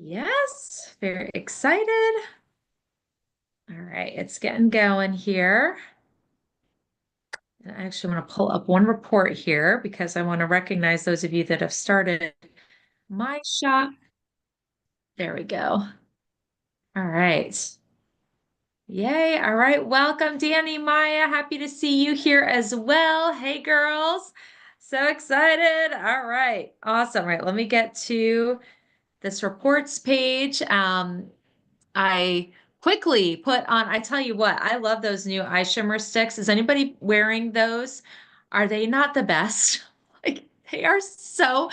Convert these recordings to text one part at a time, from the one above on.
Yes, very excited. All right, it's getting going here. And I actually want to pull up one report here because I want to recognize those of you that have started my shop. There we go. All right. Yay. All right. Welcome, Danny, Maya. Happy to see you here as well. Hey, girls. So excited. All right. Awesome. All right. Let me get to this reports page. I quickly put on, I tell you what, I love those new eye shimmer sticks. Is anybody wearing those? Are they not the best? Like they are so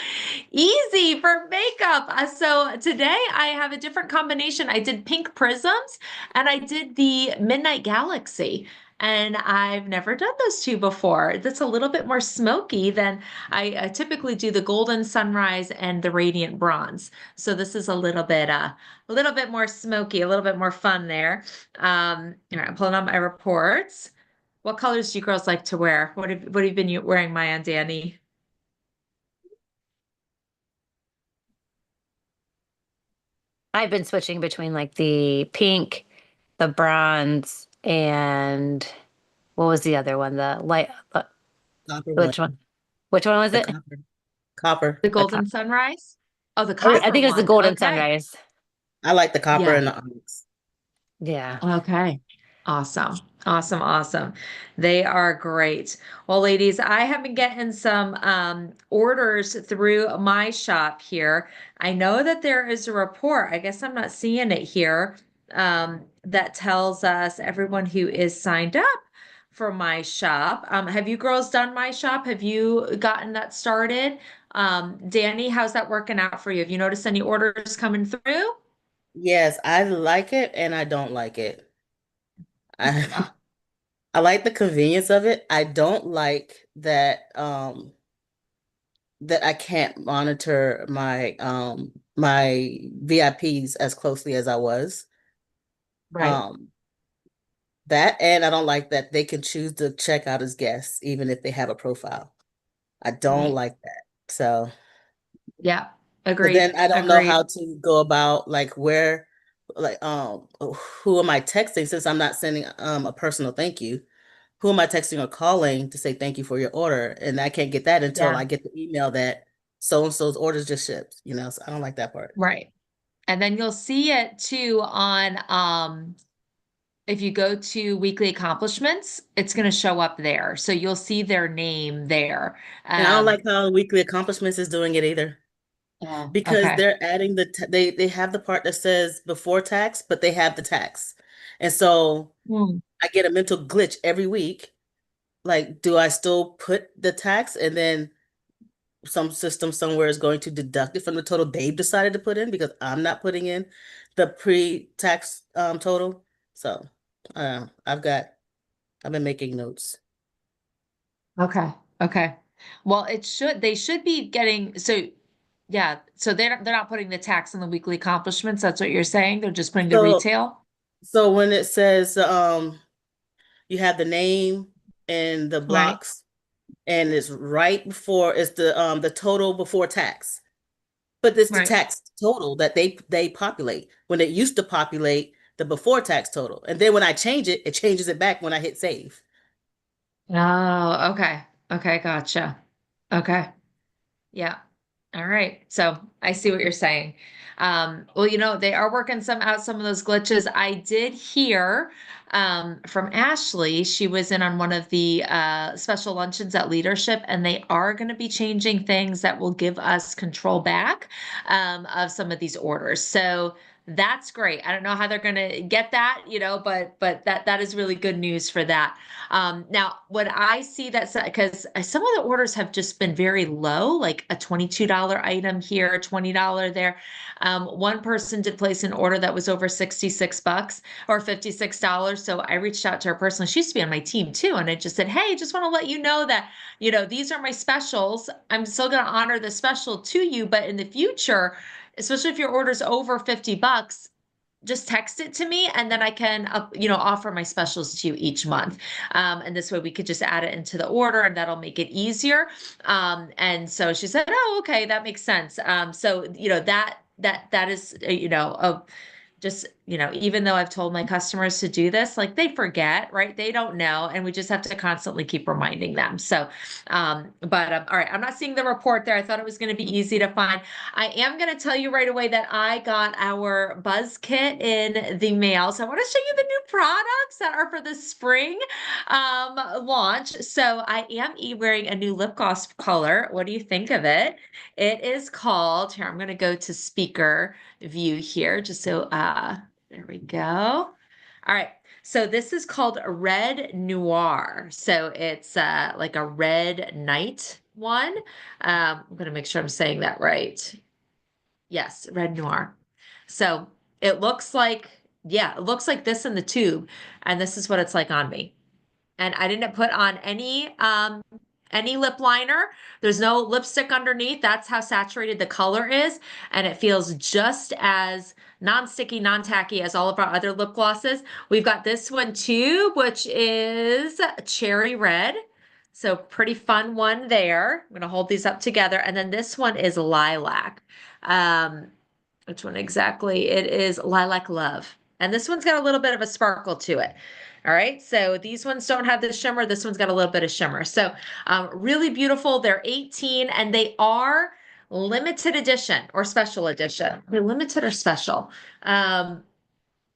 easy for makeup. So today I have a different combination. I did pink prisms and I did the Midnight Galaxy. And I've never done those two before. That's a little bit more smoky than I typically do the Golden Sunrise and the Radiant Bronze. So this is a little bit more smoky, a little bit more fun there. All right, I'm pulling up my reports. What colors do you girls like to wear? What have you been wearing, Maya and Danny? I've been switching between like the pink, the bronze, and what was the other one? The light, Copper one. which one? Which one was The it? copper. Copper. The The Golden copper. Sunrise? Oh, the I copper think it was the one. golden Okay. sunrise. I like the copper Yeah. and the onyx. Yeah. Okay. Awesome. Awesome. Awesome. They are great. Well, ladies, I have been getting some orders through my shop here. I know that there is a report. I guess I'm not seeing it here that tells us everyone who is signed up for my shop. Have you girls done my shop? Have you gotten that started? Danny, how's that working out for you? Have you noticed any orders coming through? Yes, I like it and I don't like it. I I like the convenience of it. I don't like that I can't monitor my VIPs as closely as I was. Right. Um that and I don't like that they can choose to check out as guests even if they have a profile. I don't Right. like that. So Yeah. but Agreed. then I don't know Agreed. how to go about like who am I texting since I'm not sending a personal thank you? Who am I texting or calling to say thank you for your order? And I can't get that until Yeah. I get the email that so and so's orders just shipped, so I don't like that part. Right. And then you'll see it too on if you go to weekly accomplishments, it's going to show up there. So you'll see their name there. And I don't like Um, how Weekly Accomplishments is doing it either oh, because okay. they're adding they have the part that says before tax, but they have the tax. And so Hmm. I get a mental glitch every week. Like, do I still put the tax and then some system somewhere is going to deduct it from the total they've decided to put in because I'm not putting in the pre-tax total. So I've been making notes. Okay. Okay. Well, they should be getting, so yeah, so they're not putting the tax on the weekly accomplishments. That's what you're saying. They're just putting the So retail. so when it says you have the name and the Right. blocks and it's right before it's the total before tax. But it's the Right. tax total that they populate. When it used to populate the before tax total. And then when I change it, it changes it back when I hit save. Oh, okay. Okay, gotcha. Okay. Yeah. All right. So I see what you're saying. Well, they are working some of those glitches. I did hear from Ashley. She was in on one of the special luncheons at Leadership, and they are going to be changing things that will give us control back of some of these orders. So that's great. I don't know how they're going to get that, but that is really good news for that. Now, what I see that's because some of the orders have just been very low, like a $22 item here, a $20 there. One person did place an order that was over 66 bucks or $56. So I reached out to her personally. She used to be on my team too. And I just said, hey, just want to let you know that, these are my specials. I'm still going to honor the special to you, but in the future, especially if your order's over 50 bucks, just text it to me and then I can, offer my specials to you each month. And this way we could just add it into the order and that'll make it easier. And so she said, oh, okay, that makes sense. So, that that is, just, even though I've told my customers to do this, like they forget, right? They don't know. And we just have to constantly keep reminding them. So, all right, I'm not seeing the report there. I thought it was going to be easy to find. I am going to tell you right away that I got our Buzz Kit in the mail. So I want to show you the new products that are for the spring launch. So I am wearing a new lip gloss color. What do you think of it? It is called, here, I'm going to go to speaker view here, just so there we go. All right. So this is called Red Noir. So it's like a red night one. I'm going to make sure I'm saying that right. Yes, Red Noir. So it looks like, yeah, it looks like this in the tube. And this is what it's like on me. And I didn't put on any lip liner. There's no lipstick underneath. That's how saturated the color is. And it feels just as non-sticky, non-tacky as all of our other lip glosses. We've got this one too, which is cherry red. So pretty fun one there. I'm going to hold these up together. And then this one is lilac. Um, which one exactly? It is Lilac Love. And this one's got a little bit of a sparkle to it. All right, so these ones don't have the shimmer. This one's got a little bit of shimmer. So really beautiful. They're 18 and they are limited edition or special edition. They're limited or special.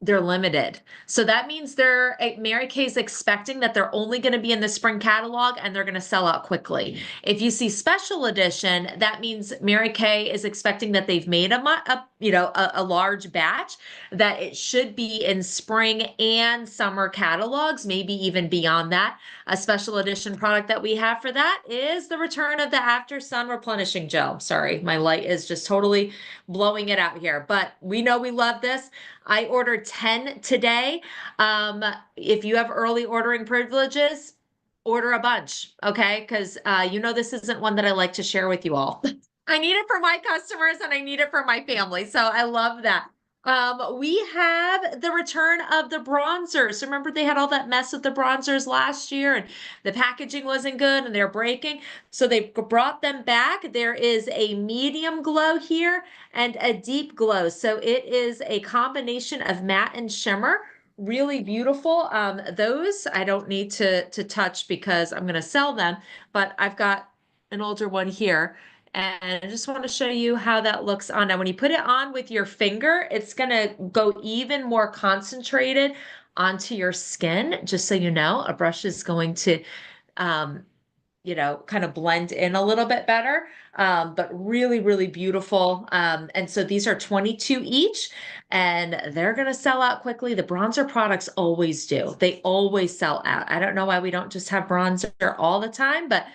They're limited. So that means Mary Kay's expecting that they're only going to be in the spring catalog and they're going to sell out quickly. If you see special edition, that means Mary Kay is expecting that they've made a large batch, that it should be in spring and summer catalogs, maybe even beyond that. A special edition product that we have for that is the return of the After Sun replenishing gel. Sorry, my light is just totally blowing it out here, but we know we love this. I ordered 10 today. If you have early ordering privileges, order a bunch, okay? Because this isn't one that I like to share with you all. I need it for my customers and I need it for my family. So I love that. We have the return of the bronzers. Remember they had all that mess with the bronzers last year and the packaging wasn't good and they're breaking. So they brought them back. There is a medium glow here and a deep glow. So it is a combination of matte and shimmer. Really beautiful. Those I don't need to touch because I'm going to sell them, but I've got an older one here. And I just want to show you how that looks on. Now, when you put it on with your finger, it's going to go even more concentrated onto your skin. Just so you know, a brush is going to, kind of blend in a little bit better. But really, really beautiful. And so these are 22 each and they're going to sell out quickly. The bronzer products always do. They always sell out. I don't know why we don't just have bronzer all the time, but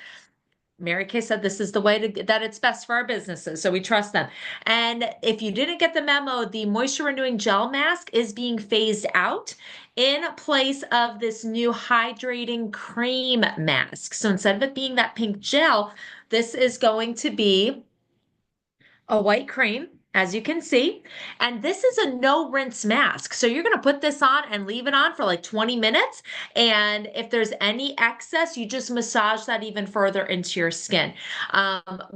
Mary Kay said this is the way that it's best for our businesses. So we trust them. And if you didn't get the memo, the moisture renewing gel mask is being phased out in place of this new hydrating cream mask. So instead of it being that pink gel, this is going to be a white cream, as you can see. And this is a no rinse mask. So you're going to put this on and leave it on for like 20 minutes. And if there's any excess, you just massage that even further into your skin.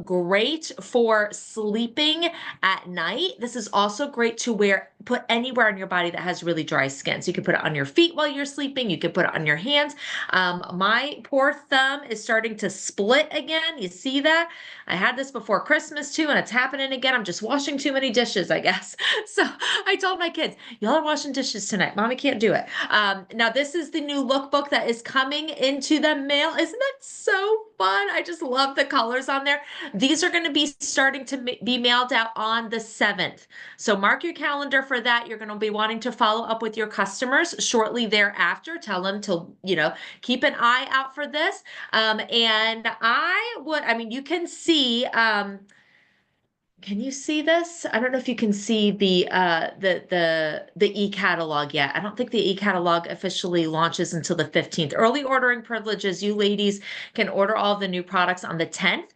Great for sleeping at night. This is also great to put anywhere on your body that has really dry skin. So you can put it on your feet while you're sleeping. You can put it on your hands. My poor thumb is starting to split again. You see that? I had this before Christmas too, and it's happening again. I'm just washing too many dishes, I guess. So I told my kids, y'all are washing dishes tonight. Mommy can't do it. Now this is the new lookbook that is coming into the mail. Isn't that so fun? I just love the colors on there. These are going to be starting to be mailed out on the 7th. So mark your calendar for that. You're going to be wanting to follow up with your customers shortly thereafter. Tell them to, keep an eye out for this. And you can see, can you see this? I don't know if you can see the e-catalog yet. I don't think the e-catalog officially launches until the 15th. Early ordering privileges, you ladies can order all the new products on the 10th.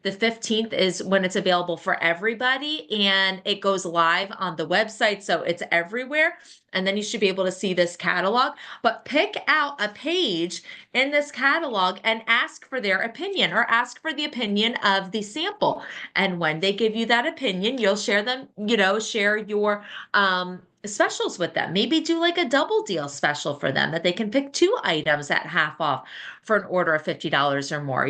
The 15th is when it's available for everybody, and it goes live on the website, so it's everywhere. And then you should be able to see this catalog. But pick out a page in this catalog and ask for their opinion, or ask for the opinion of the sample. And when they give you that opinion, you'll share them, share your specials with them. Maybe do like a double deal special for them that they can pick 2 items at half off for an order of $50 or more.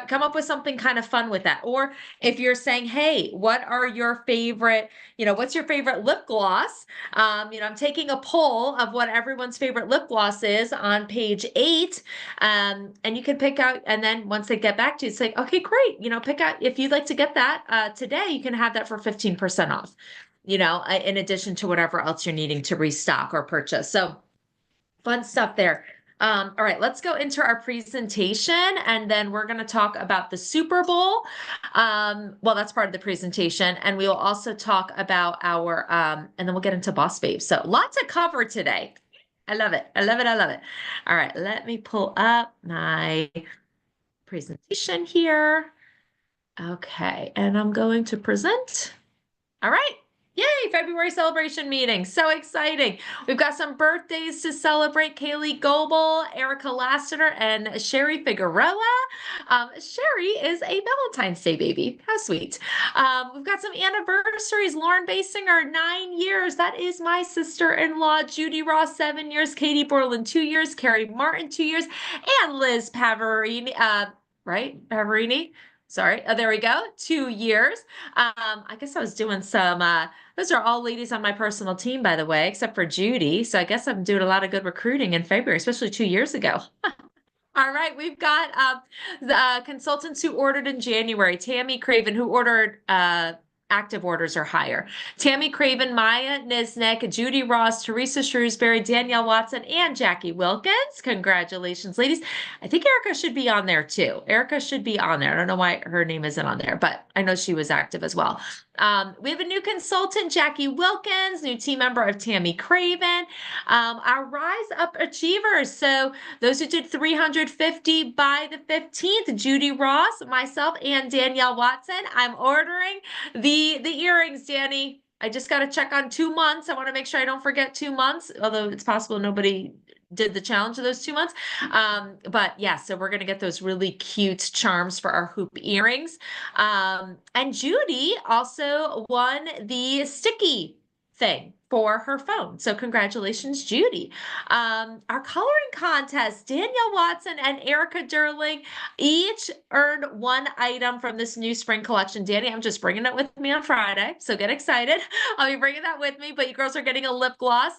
Come up with something kind of fun with that. Or if you're saying, hey, what are your favorite, what's your favorite lip gloss? I'm taking a poll of what everyone's favorite lip gloss is on page 8. And you can pick out, and then once they get back to you, it's like, okay, great. Pick out, if you'd like to get that today, you can have that for 15% off, in addition to whatever else you're needing to restock or purchase. So fun stuff there. All right, let's go into our presentation, and then we're going to talk about the Super Bowl. Well, that's part of the presentation, and we will also talk about our, and then we'll get into Boss Babe. So lots to cover today. I love it. I love it. I love it. All right, let me pull up my presentation here. Okay, and I'm going to present. All right. Yay, February celebration meeting. So exciting. We've got some birthdays to celebrate. Kaylee Goebel, Erica Lassiter, and Sherry Figueroa. Sherry is a Valentine's Day baby. How sweet. We've got some anniversaries. Lauren Basinger, 9 years. That is my sister-in-law. Judy Ross, 7 years. Katie Borland, 2 years. Carrie Martin, 2 years. And Liz Pavarini, right? Pavarini? Sorry. There we go. 2 years. I guess I was doing some, those are all ladies on my personal team, by the way, except for Judy. So I guess I'm doing a lot of good recruiting in February, especially 2 years ago. All right, we've got the consultants who ordered in January. Tammy Craven, who ordered active orders or higher. Tammy Craven, Maya Nisnik, Judy Ross, Teresa Shrewsbury, Danielle Watson, and Jackie Wilkins. Congratulations, ladies. I think Erica should be on there too. Erica should be on there. I don't know why her name isn't on there, but I know she was active as well. We have a new consultant, Jackie Wilkins, new team member of Tammy Craven, our Rise Up Achievers. So those who did 350 by the 15th, Judy Ross, myself, and Danielle Watson. I'm ordering the earrings, Danny. I just got to check on 2 months. I want to make sure I don't forget 2 months, although it's possible nobody did the challenge of those 2 months. But yeah, so we're going to get those really cute charms for our hoop earrings. And Judy also won the sticky thing for her phone. So congratulations, Judy. Our coloring contest, Danielle Watson and Erica Durling each earned 1 item from this new spring collection. Danny, I'm just bringing it with me on Friday, so get excited. I'll be bringing that with me, but you girls are getting a lip gloss.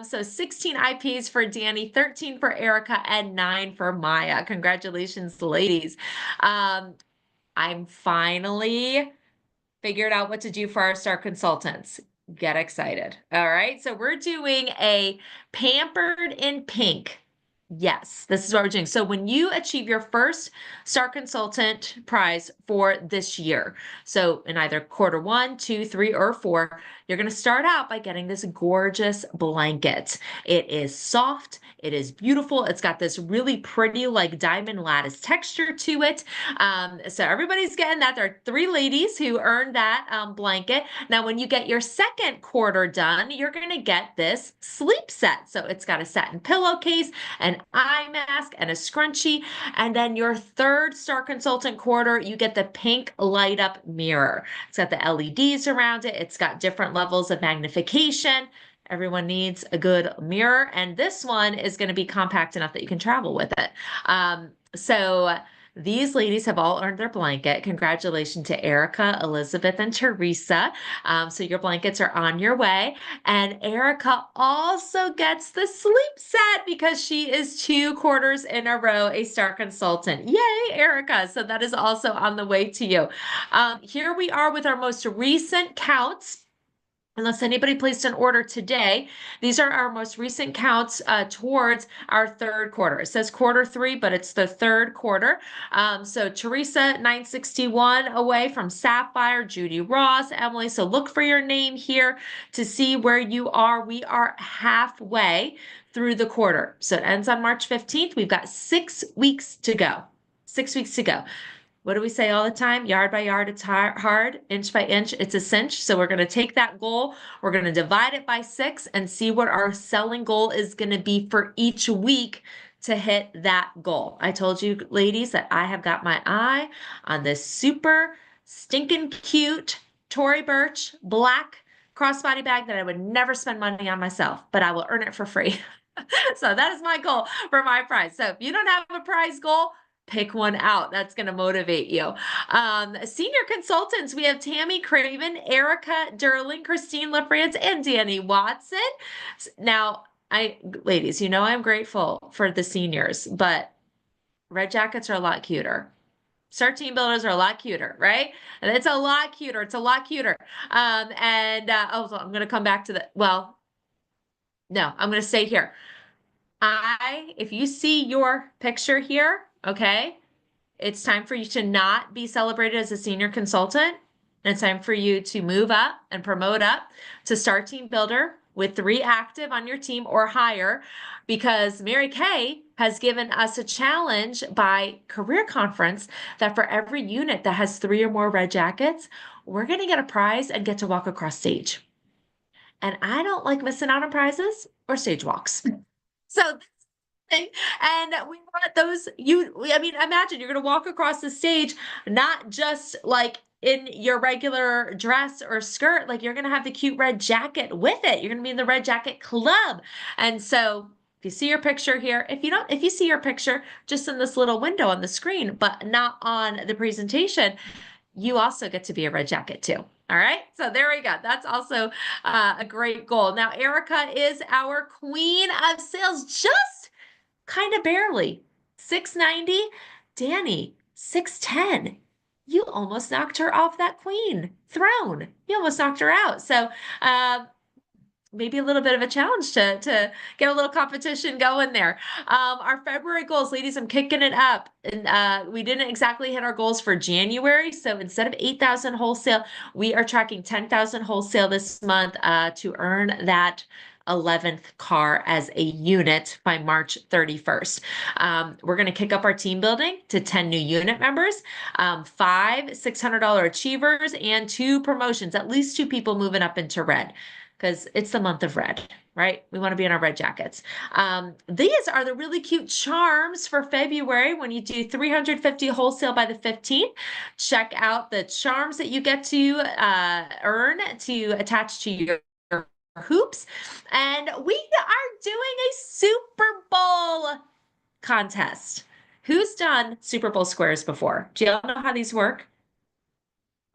So 16 IPs for Danny, 13 for Erica, and 9 for Maya. Congratulations, ladies. I'm finally figured out what to do for our star consultants. Get excited. All right. So we're doing a Pampered in Pink. Yes, this is what we're doing. So when you achieve your first Star Consultant prize for this year, so in either quarter 1, 2, 3, or 4, you're going to start out by getting this gorgeous blanket. It is soft. It is beautiful. It's got this really pretty like diamond lattice texture to it. So everybody's getting that. There are 3 ladies who earned that blanket. Now, when you get your second quarter done, you're going to get this sleep set. So it's got a satin pillowcase, an eye mask, and a scrunchie. And then your third Star Consultant quarter, you get the pink light up mirror. It's got the LEDs around it. It's got different levels of magnification. Everyone needs a good mirror, and this one is going to be compact enough that you can travel with it. So these ladies have all earned their blanket. Congratulations to Erica, Elizabeth, and Teresa. So your blankets are on your way. And Erica also gets the sleep set because she is 2 quarters in a row a Star Consultant. Yay, Erica. So that is also on the way to you. Here we are with our most recent counts. Unless anybody placed an order today, these are our most recent counts towards our third quarter. It says quarter 3, but it's the third quarter. So Teresa, 961 away from Sapphire, Judy Ross, Emily. So look for your name here to see where you are. We are halfway through the quarter. So it ends on March 15th. We've got 6 weeks to go. 6 weeks to go. what do we say all the time? Yard by yard, it's hard. Inch by inch, it's a cinch. So we're going to take that goal, we're going to divide it by 6 and see what our selling goal is going to be for each week to hit that goal. I told you, ladies, that I have got my eye on this super stinking cute Tory Burch black crossbody bag that I would never spend money on myself, but I will earn it for free. So that is my goal for my prize. So if you don't have a prize goal, pick one out. That's going to motivate you. Senior consultants, we have Tammy Craven, Erica Derling, Christine LaFrance, and Danny Watson. Now, ladies, you know I'm grateful for the seniors, but red jackets are a lot cuter. Start team builders are a lot cuter, right? And it's a lot cuter. It's a lot cuter. So I'm going to come back to no, I'm going to stay here. If you see your picture here, okay, it's time for you to not be celebrated as a senior consultant. And it's time for you to move up and promote up to start team builder with 3 active on your team or higher, because Mary Kay has given us a challenge by career conference that for every unit that has 3 or more red jackets, we're going to get a prize and get to walk across stage. And I don't like missing out on prizes or stage walks. So and we want those, imagine you're going to walk across the stage, not just like in your regular dress or skirt, like you're going to have the cute red jacket with it. You're going to be in the red jacket club. And so if you see your picture here, if you see your picture just in this little window on the screen, but not on the presentation, you also get to be a red jacket too. All right. So there we go. That's also a great goal. Now, Erica is our queen of sales, just kind of barely. 690. Danny, 610. You almost knocked her off that queen throne. You almost knocked her out. So maybe a little bit of a challenge to get a little competition going there. Our February goals, ladies, I'm kicking it up. And we didn't exactly hit our goals for January. So instead of 8,000 wholesale, we are tracking 10,000 wholesale this month to earn that 11th car as a unit by March 31st. We're going to kick up our team building to 10 new unit members, 5 $600 achievers, and 2 promotions, at least 2 people moving up into red, because it's the month of red, right? We want to be in our red jackets. These are the really cute charms for February when you do 350 wholesale by the 15th. Check out the charms that you get to earn to attach to your hoops. And we are doing a Super Bowl contest. Who's done Super Bowl squares before? Do y'all know how these work?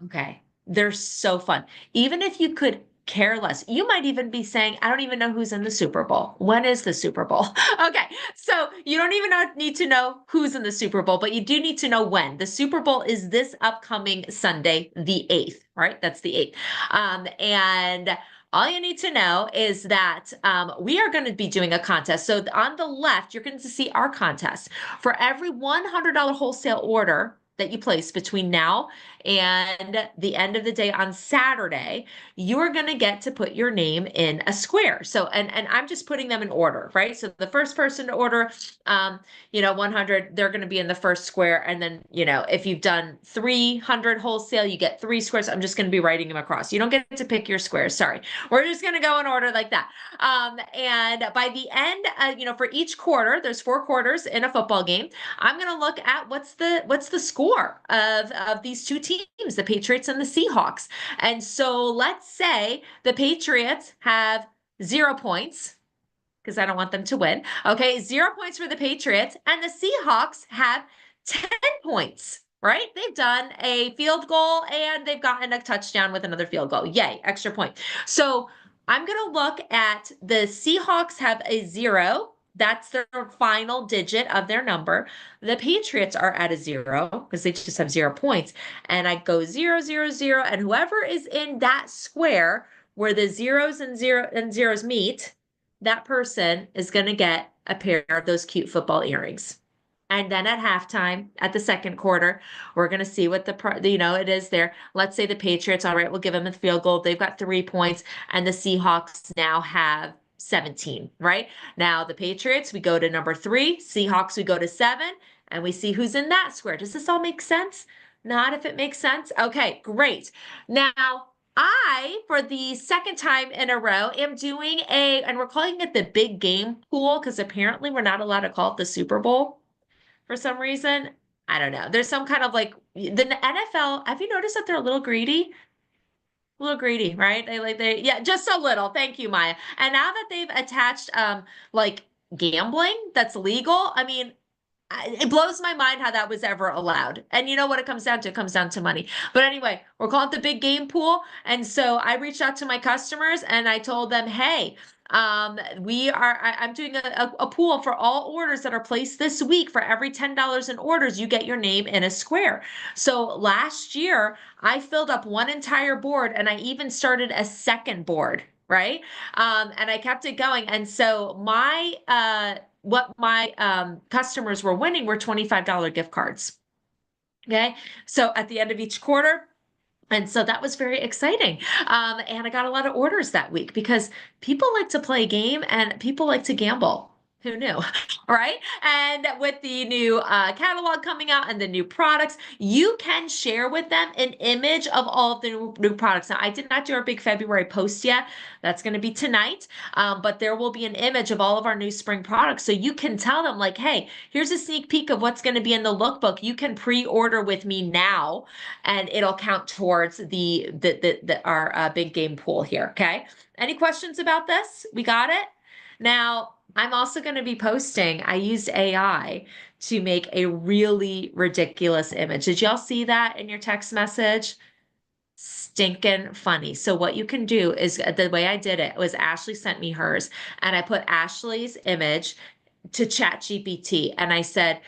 Okay. They're so fun. Even if you could care less, you might even be saying, I don't even know who's in the Super Bowl. When is the Super Bowl? Okay. So you don't even need to know who's in the Super Bowl, but you do need to know when. The Super Bowl is this upcoming Sunday, the 8th, right? That's the 8th. And all you need to know is that we are going to be doing a contest. So on the left, you're going to see our contest. For every $100 wholesale order that you place between now and the end of the day on Saturday, you are going to get to put your name in a square. So, and I'm just putting them in order, right? So the first person to order, 100, they're going to be in the first square. And then, if you've done 300 wholesale, you get 3 squares. I'm just going to be writing them across. You don't get to pick your squares. Sorry. We're just going to go in order like that. And by the end, for each quarter, there's 4 quarters in a football game. I'm going to look at what's the score of these 2 teams, the Patriots and the Seahawks. And so let's say the Patriots have 0 points, because I don't want them to win. Okay, 0 points for the Patriots, and the Seahawks have 10 points, right? They've done a field goal and they've gotten a touchdown with another field goal. Yay, extra point. So I'm going to look at the Seahawks have a 0. That's their final digit of their number. The Patriots are at a 0 because they just have 0 points. And I go 0, 0, 0. And whoever is in that square where the zeros and zeros meet, that person is going to get a pair of those cute football earrings. And then at halftime, at the second quarter, we're going to see what it is there. Let's say the Patriots, all right, we'll give them a field goal. They've got 3 points, and the Seahawks now have 17, right? Now the Patriots, we go to number 3, Seahawks, we go to 7, and we see who's in that square. Does this all make sense? Not if it makes sense. Okay, great. Now, for the second time in a row, am doing and we're calling it the big game pool because apparently we're not allowed to call it the Super Bowl for some reason. I don't know. There's some kind of like the NFL. Have you noticed that they're a little greedy? A little greedy, right? Yeah, just a little. Thank you, Maya. And now that they've attached like gambling that's legal, I mean, it blows my mind how that was ever allowed. And you know what it comes down to? It comes down to money. But anyway, we're calling it the big game pool. And so I reached out to my customers and I told them, hey, I'm doing a pool for all orders that are placed this week. For every $10 in orders, you get your name in a square. So last year, I filled up one entire board and I even started a second board, right? And I kept it going. And so what my customers were winning were $25 gift cards. Okay. So at the end of each quarter, and so that was very exciting. And I got a lot of orders that week because people like to play a game and people like to gamble. Who knew? Right? And with the new catalog coming out and the new products, you can share with them an image of all of the new products. Now, I did not do our big February post yet. That's going to be tonight. But there will be an image of all of our new spring products. So you can tell them, like, hey, here's a sneak peek of what's going to be in the lookbook. You can pre-order with me now and it'll count towards our big game pool here. Okay. Any questions about this? We got it. Now, I'm also going to be posting. I used AI to make a really ridiculous image. Did y'all see that in your text message? Stinking funny. So what you can do is the way I did it was Ashley sent me hers and I put Ashley's image to ChatGPT and I said,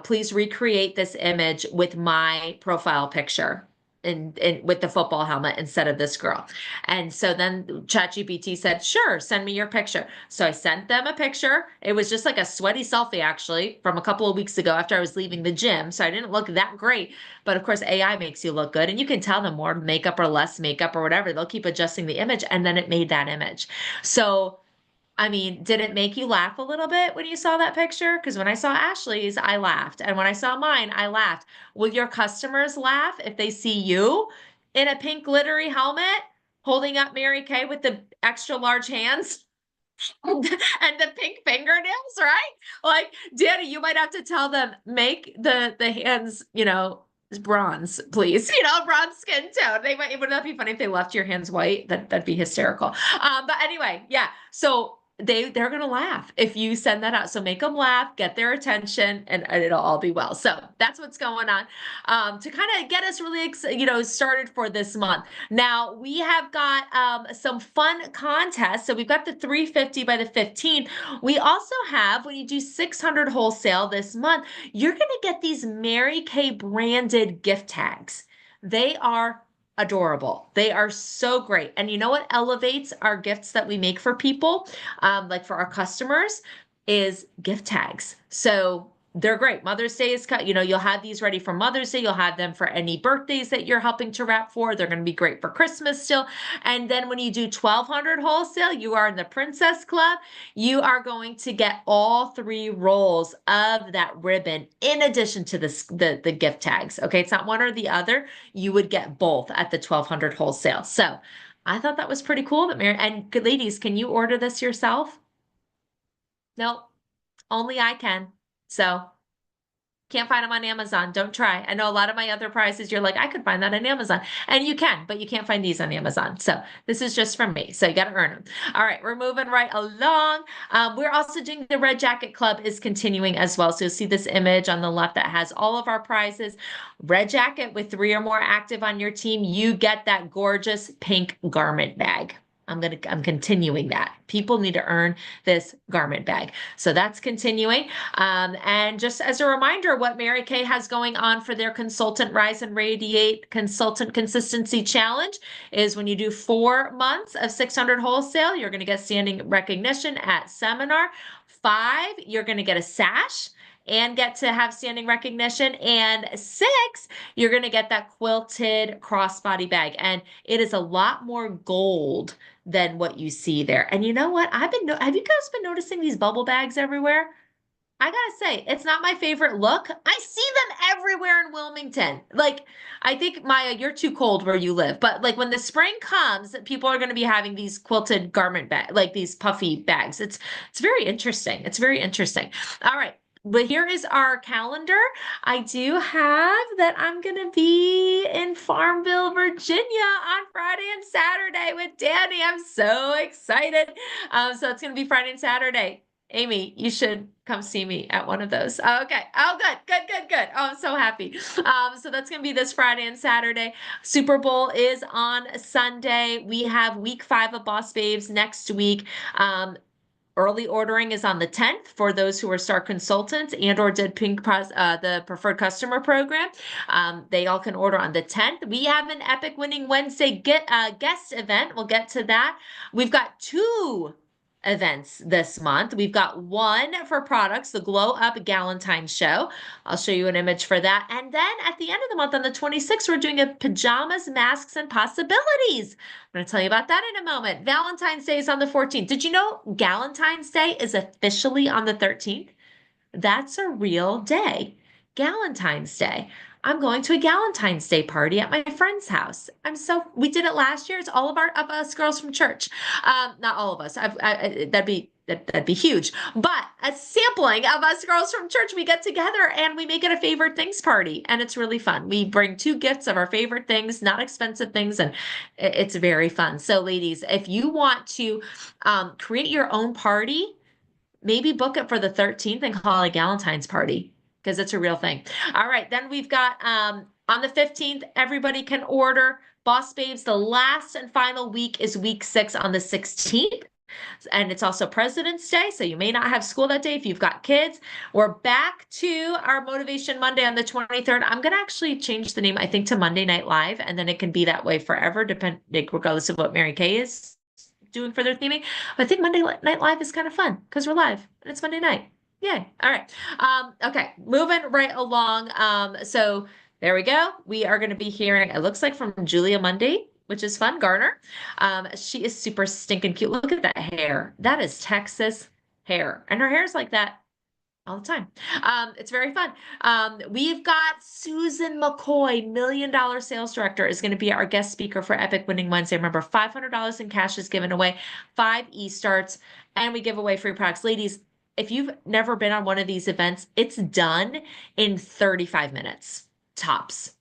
please recreate this image with my profile picture and with the football helmet instead of this girl. And so then ChatGPT said, sure, send me your picture. So I sent them a picture. It was just like a sweaty selfie actually from a couple of weeks ago after I was leaving the gym. So I didn't look that great, but of course AI makes you look good and you can tell them more makeup or less makeup or whatever. They'll keep adjusting the image and then it made that image. So I mean, did it make you laugh a little bit when you saw that picture? Because when I saw Ashley's, I laughed. And when I saw mine, I laughed. Will your customers laugh if they see you in a pink glittery helmet holding up Mary Kay with the extra large hands? And the pink fingernails, right? Like, Danny, you might have to tell them, make the hands, bronze, please. Bronze skin tone. Wouldn't that be funny if they left your hands white? That'd be hysterical. But anyway, yeah. So they're gonna laugh if you send that out. So make them laugh, get their attention, and it'll all be well. So that's what's going on to kind of get us really started for this month. Now we have got some fun contests. So we've got the 350 by the 15. We also have, when you do 600 wholesale this month, you're gonna get these Mary Kay branded gift tags. They are adorable. They are so great. And you know what elevates our gifts that we make for people, like for our customers, is gift tags. So they're great. Mother's Day is cut. You'll have these ready for Mother's Day. You'll have them for any birthdays that you're helping to wrap for. They're going to be great for Christmas still. And then when you do 1,200 wholesale, you are in the Princess Club. You are going to get all 3 rolls of that ribbon in addition to the gift tags. Okay, it's not one or the other. You would get both at the 1,200 wholesale. So I thought that was pretty cool. That Mary and good ladies, can you order this yourself? No, only I can. So can't find them on Amazon. Don't try. I know a lot of my other prizes, you're like, I could find that on Amazon. And you can, but you can't find these on Amazon. So this is just from me. So you got to earn them. All right, we're moving right along. We're also doing the Red Jacket Club is continuing as well. So you'll see this image on the left that has all of our prizes. Red Jacket with 3 or more active on your team, you get that gorgeous pink garment bag. I'm continuing that. People need to earn this garment bag. So that's continuing. And just as a reminder, what Mary Kay has going on for their Consultant Rise and Radiate Consultant Consistency Challenge is when you do 4 months of 600 wholesale, you're going to get standing recognition at seminar. 5, you're going to get a sash and get to have standing recognition. And 6, you're going to get that quilted crossbody bag. And it is a lot more gold than what you see there. And you know what? Have you guys been noticing these bubble bags everywhere? I gotta say, it's not my favorite look. I see them everywhere in Wilmington. Like, I think Maya, you're too cold where you live, but like when the spring comes, people are going to be having these quilted garment bag, like these puffy bags. It's very interesting. It's very interesting. All right. But here is our calendar. I do have that I'm going to be in Farmville, Virginia on Friday and Saturday with Danny. I'm so excited. So it's going to be Friday and Saturday. Amy, you should come see me at one of those. Oh, okay. Oh, good. Oh, I'm so happy. So that's going to be this Friday and Saturday. Super Bowl is on Sunday. We have week 5 of Boss Babes next week. Early ordering is on the 10th for those who are Star Consultants and or did the Preferred Customer Program. They all can order on the 10th. We have an Epic Winning Wednesday guest event. We'll get to that. We've got 2 events this month. We've got one for products, the Glow Up Galentine Show. I'll show you an image for that. And then at the end of the month on the 26th, we're doing a pajamas, masks, and possibilities. I'm going to tell you about that in a moment. Valentine's Day is on the 14th. Did you know Galentine's Day is officially on the 13th? That's a real day. Galentine's Day. I'm going to a Galentine's Day party at my friend's house. We did it last year. It's all of us girls from church. Not all of us. That'd be huge. But a sampling of us girls from church, we get together and we make it a favorite things party. And it's really fun. We bring 2 gifts of our favorite things, not expensive things. And it's very fun. So ladies, if you want to create your own party, maybe book it for the 13th and call it a Galentine's party because it's a real thing. All right, then we've got on the 15th, everybody can order Boss Babes. The last and final week is week 6 on the 16th. And it's also President's Day, so you may not have school that day if you've got kids. We're back to our Motivation Monday on the 23rd. I'm going to actually change the name, I think, to Monday Night Live, and then it can be that way forever, regardless of what Mary Kay is doing for their theming. But I think Monday Night Live is kind of fun because we're live and it's Monday night. Yay. All right. Okay, moving right along. So there we go. We are going to be hearing, it looks like from Julia Mundy, which is fun, Garner. She is super stinking cute. Look at that hair. That is Texas hair. And her hair is like that all the time. It's very fun. We've got Susan McCoy, $1 million sales director, is going to be our guest speaker for Epic Winning Wednesday. Remember, $500 in cash is given away, 5 e-starts, and we give away free products. Ladies, if you've never been on one of these events, it's done in 35 minutes, tops.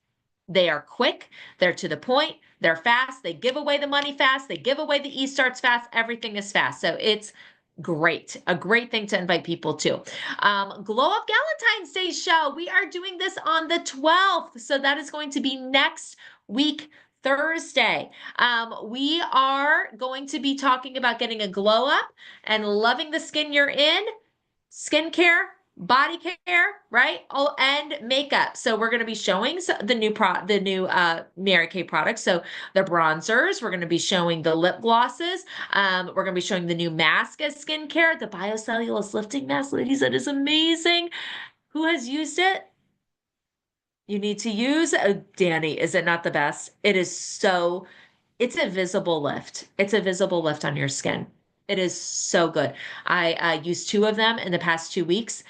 They are quick, they're to the point, they're fast, they give away the money fast, they give away the e-starts fast, everything is fast. So it's great, a great thing to invite people to. Glow Up Galentine's Day show. We are doing this on the 12th. So that is going to be next week, Thursday. We are going to be talking about getting a glow up and loving the skin you're in, skincare, body care, right? Oh, and makeup. So we're going to be showing the new Mary Kay products. So the bronzers, we're going to be showing the lip glosses. We're going to be showing the new mask as skincare, the biocellulose lifting mask. Ladies, that is amazing. Who has used it? You need to use. Danny, is it not the best? It's a visible lift. It's a visible lift on your skin. It is so good. I used 2 of them in the past 2 weeks.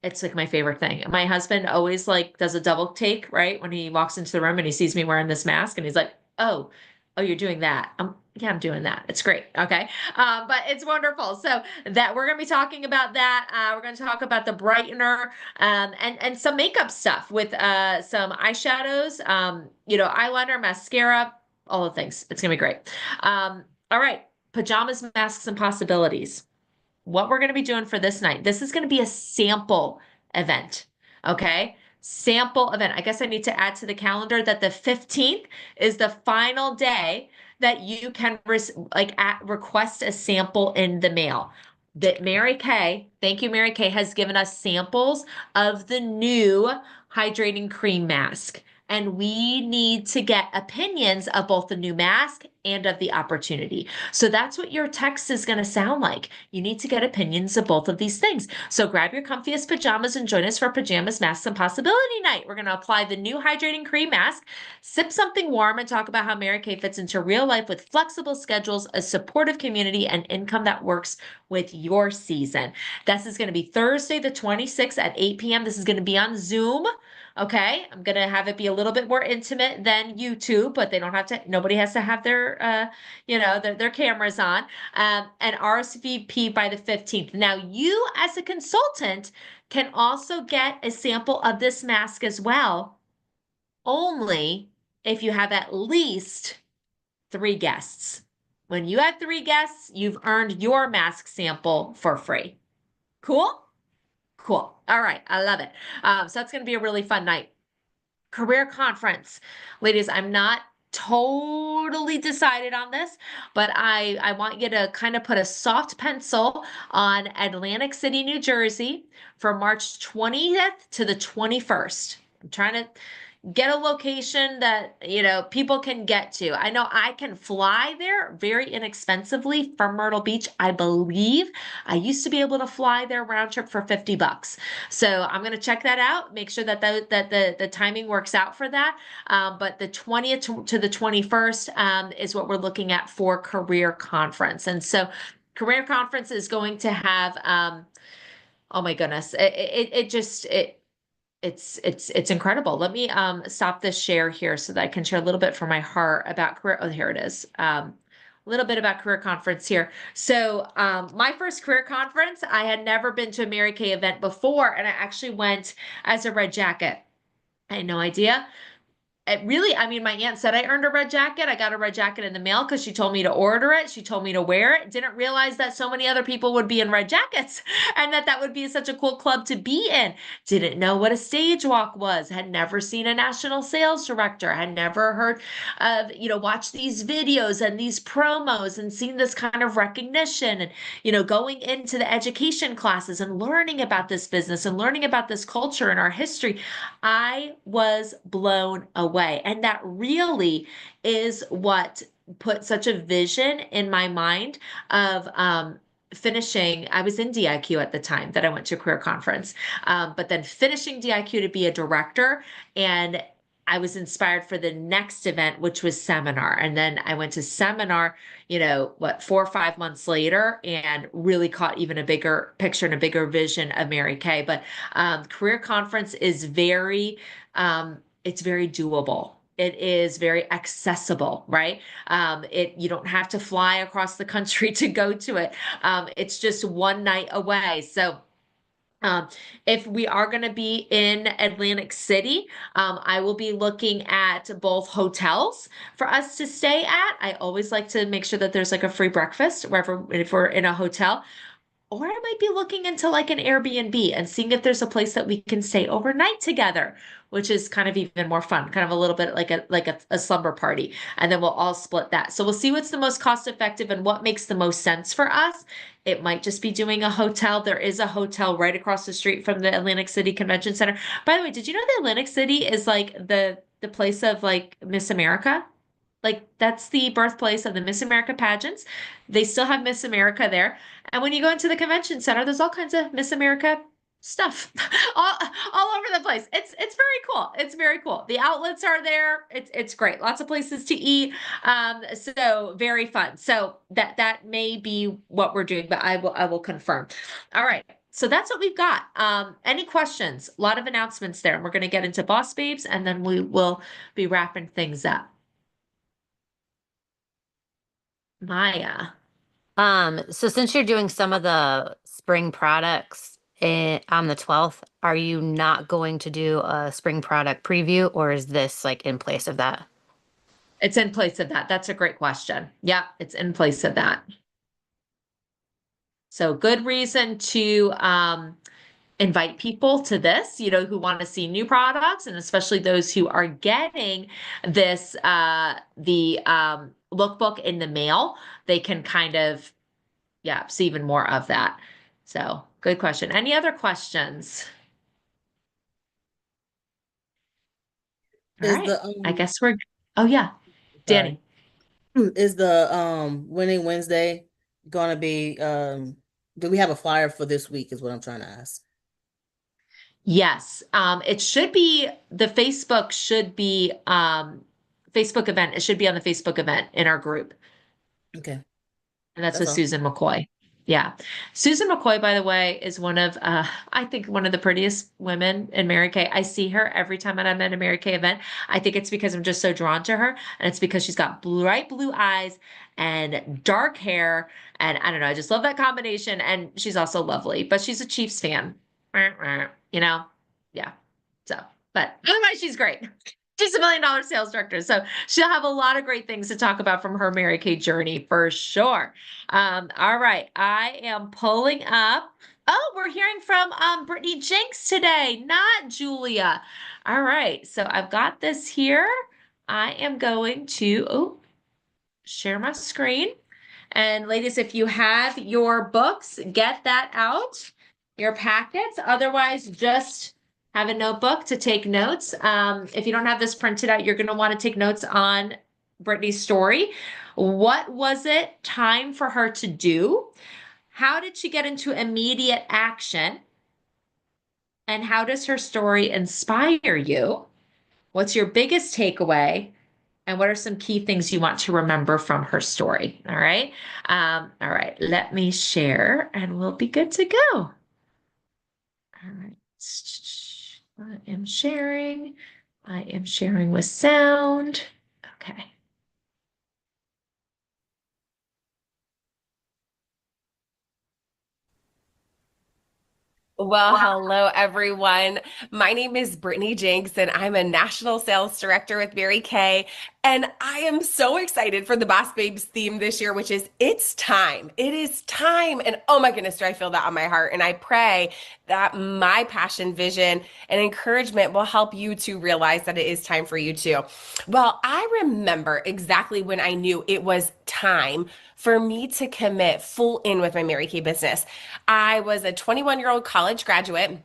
It's like my favorite thing. My husband always like does a double take, right? When he walks into the room and he sees me wearing this mask and he's like, oh, you're doing that. Yeah, I'm doing that. It's great. Okay. But it's wonderful. So that we're going to be talking about that. We're going to talk about the brightener, and some makeup stuff with, some eyeshadows, eyeliner, mascara, all the things. It's going to be great. All right. Pajamas, masks, and possibilities. What we're going to be doing for this night. This is going to be a sample event. Okay. Sample event. I guess I need to add to the calendar that the 15th is the final day that you can request a sample in the mail. That Mary Kay, thank you, Mary Kay, has given us samples of the new hydrating cream mask. And we need to get opinions of both the new mask and of the opportunity. So that's what your text is going to sound like. You need to get opinions of both of these things. So grab your comfiest pajamas and join us for Pajamas, Masks, and Possibility Night. We're going to apply the new hydrating cream mask, sip something warm, and talk about how Mary Kay fits into real life with flexible schedules, a supportive community, and income that works with your season. This is going to be Thursday, the 26th at 8 p.m. This is going to be on Zoom. Okay, I'm gonna have it be a little bit more intimate than YouTube, but they don't have to, nobody has to have their their cameras on. And RSVP by the 15th. Now, you as a consultant can also get a sample of this mask as well, only if you have at least 3 guests. When you have 3 guests, you've earned your mask sample for free. Cool? Cool. All right, I love it. So that's gonna be a really fun night. Career conference. Ladies, I'm not totally decided on this, but I want you to kind of put a soft pencil on Atlantic City, New Jersey for March 20th to the 21st. I'm trying to get a location that, people can get to. I know I can fly there very inexpensively from Myrtle Beach, I believe. I used to be able to fly there round trip for $50. So I'm going to check that out, make sure that the timing works out for that. But the 20th to the 21st is what we're looking at for career conference. And so career conference is going to have, oh my goodness, it's incredible. Let me stop this share here so that I can share a little bit from my heart about career. Oh, here it is. A little bit about career conference here. So my first career conference, I had never been to a Mary Kay event before, and I actually went as a red jacket. I had no idea. I mean, my aunt said I earned a red jacket. I got a red jacket in the mail because she told me to order it. She told me to wear it. Didn't realize that so many other people would be in red jackets and that would be such a cool club to be in. Didn't know what a stage walk was. Had never seen a national sales director. Had never heard of, watched these videos and these promos and seen this kind of recognition and, going into the education classes and learning about this business and learning about this culture and our history. I was blown away. And that really is what put such a vision in my mind of finishing. I was in DIQ at the time that I went to a career conference, but then finishing DIQ to be a director. And I was inspired for the next event, which was seminar. And then I went to seminar, 4 or 5 months later, and really caught even a bigger picture and a bigger vision of Mary Kay. But career conference is it's very doable. It is very accessible, right? You don't have to fly across the country to go to it. It's just one night away. So um, if we are going to be in Atlantic City, I will be looking at both hotels for us to stay at. I always like to make sure that there's like a free breakfast wherever, if we're in a hotel. Or I might be looking into like an Airbnb and seeing if there's a place that we can stay overnight together, which is kind of even more fun, kind of a little bit like a slumber party. And then we'll all split that. So we'll see what's the most cost effective and what makes the most sense for us. It might just be doing a hotel. There is a hotel right across the street from the Atlantic City Convention Center. By the way, did you know the Atlantic City is like the place of like Miss America? Like that's the birthplace of the Miss America pageants. They still have Miss America there. And when you go into the convention center, there's all kinds of Miss America stuff all over the place. It's very cool. It's very cool. The outlets are there. It's great. Lots of places to eat. So very fun. So that may be what we're doing, but I will confirm. All right. So that's what we've got. Any questions? A lot of announcements there. And we're going to get into Boss Babes and then we will be wrapping things up. Maya. So since you're doing some of the spring products on the 12th, are you not going to do a spring product preview, or is this like in place of that? It's in place of that. That's a great question. Yeah, it's in place of that. So good reason to invite people to this, who want to see new products, and especially those who are getting this the lookbook in the mail. They can kind of see even more of that. So good question. Any other questions? All Is right. the I guess oh yeah, sorry. Danny. Is the winning Wednesday gonna be do we have a flyer for this week is what I'm trying to ask. Yes. It should be the Facebook should be Facebook event. It should be on the Facebook event in our group. Okay, And that's that's with all. Susan McCoy. Yeah. Susan McCoy, by the way, is one of I think one of the prettiest women in Mary Kay. I see her every time I'm at a Mary Kay event. I think it's because I'm just so drawn to her. And it's because she's got bright blue eyes and dark hair. And I don't know, I just love that combination. And she's also lovely, but she's a Chiefs fan. You know? Yeah. So, but otherwise she's great. She's $1 million sales director. So she'll have a lot of great things to talk about from her Mary Kay journey for sure. All right. I am pulling up. Oh, we're hearing from Brittany Jenks today, not Julia. All right. So I've got this here. I am going to share my screen. And ladies, if you have your books, get that out, your packets. Otherwise, just have a notebook to take notes. If you don't have this printed out, you're going to want to take notes on Brittany's story. What was it time for her to do? How did she get into immediate action? And how does her story inspire you? What's your biggest takeaway? And what are some key things you want to remember from her story? All right. All right. Let me share and we'll be good to go. All right. I am sharing. I am sharing with sound. Okay. Well, hello everyone. My name is Brittany Jenks, and I'm a national sales director with Mary Kay. And I am so excited for the Boss Babes theme this year, which is it's time. It is time. And oh my goodness, do I feel that on my heart. And I pray that my passion, vision, and encouragement will help you to realize that it is time for you too. Well, I remember exactly when I knew it was time for me to commit full in with my Mary Kay business. I was a 21-year-old college graduate.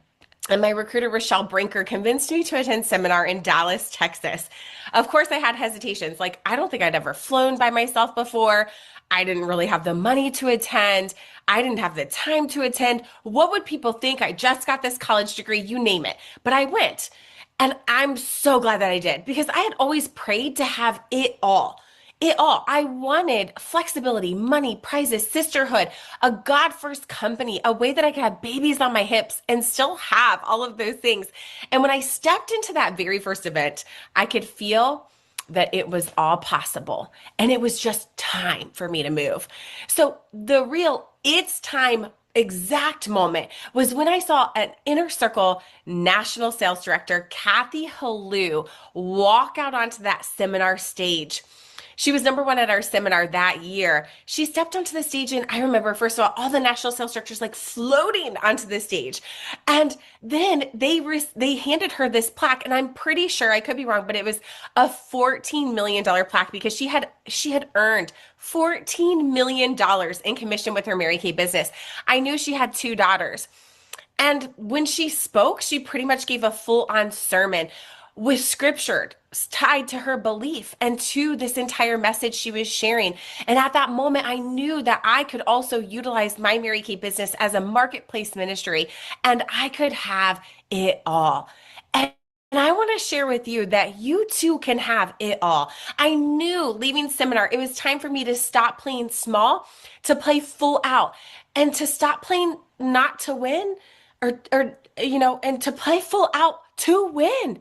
And my recruiter, Rochelle Brinker, convinced me to attend seminar in Dallas, Texas. Of course, I had hesitations. Like, I don't think I'd ever flown by myself before. I didn't really have the money to attend. I didn't have the time to attend. What would people think? I just got this college degree, you name it. But I went. And I'm so glad that I did because I had always prayed to have it all. It all. I wanted flexibility, money, prizes, sisterhood, a God first company, a way that I could have babies on my hips and still have all of those things. And when I stepped into that very first event, I could feel that it was all possible and it was just time for me to move. So the real it's time exact moment was when I saw an inner circle national sales director, Kathy Halou, walk out onto that seminar stage. She was number one at our seminar that year. She stepped onto the stage, and I remember, first of all the national sales directors like floating onto the stage. And then they handed her this plaque, and I'm pretty sure, I could be wrong, but it was a $14 million plaque because she had earned $14 million in commission with her Mary Kay business. I knew she had two daughters. And when she spoke, she pretty much gave a full on sermon with scripture tied to her belief and to this entire message she was sharing. And at that moment, I knew that I could also utilize my Mary Kay business as a marketplace ministry and I could have it all. And I want to share with you that you too can have it all. I knew leaving seminar, it was time for me to stop playing small, to play full out, and to stop playing not to win or and to play full out to win.